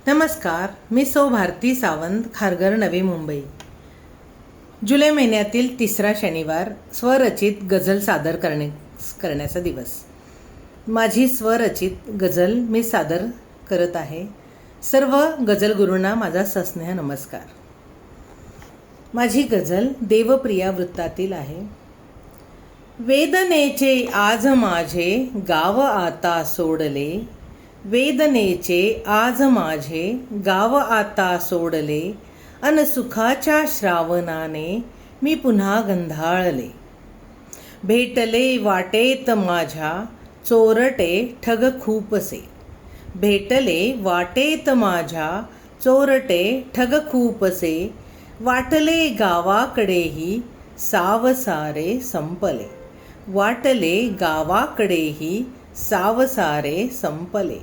नमस्कार, मी सौ भारती सावंत, खारघर, नवी मुंबई. जुलै महिन्यातील 3रा शनिवार स्वरचित गझल सादर करण्याचा दिवस. माझी स्वरचित गझल मी सादर करत आहे. सर्व गझल गुरूंना माझा सस्नेह नमस्कार. माझी गझल देवप्रिया वृत्तातील आहे. वेदनेचे आज माझे गाव आता सोडले, वेदनेचे आज माझे गाव आता सोडले, अन सुखाच्या श्रावणाने मी पुन्हा गंधाळले. भेटले वाटेत माझ्या चोरटे ठग खूपसे, भेटले वाटेत माझ्या चोरटे ठग खूपसे, वाटले गावाकडेही सावसारे संपले, वाटले गावाकडेही सावसारे संपले.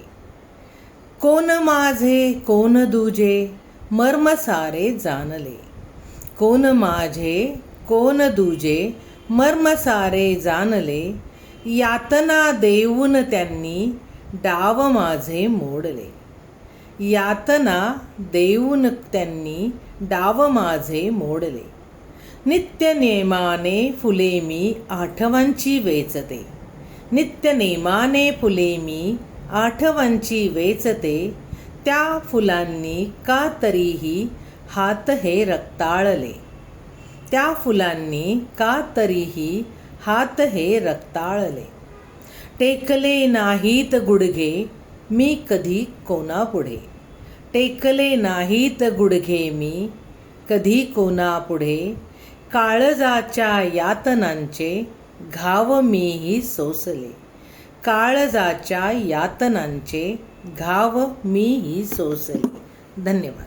कोण माझे कोण दुजे मर्म सारे जाणले, कोण माझे कोण दुजे मर्म सारे जाणले, यातना देऊन त्यांनी डाव माझे मोडले, यातना देऊन त्यांनी डाव माझे मोडले. नित्य नेमाने फुले मी आठवांची वेचते, नित्य नेमाने फुले मी आठवांची वेचते, त्या फुलांनी का तरीही हात हे रक्ताळले, त्या फुलांनी का तरीही हात हे रक्ताळले. टेकले नाहीत गुडघे मी कधी कोणापुढे, टेकले नाहीत गुडघे मी कधी कोणापुढे, काळजाच्या यातनांचे घाव मीही सोसले, काळजाच्या यातनांचे घाव मीही सोसले. धन्यवाद.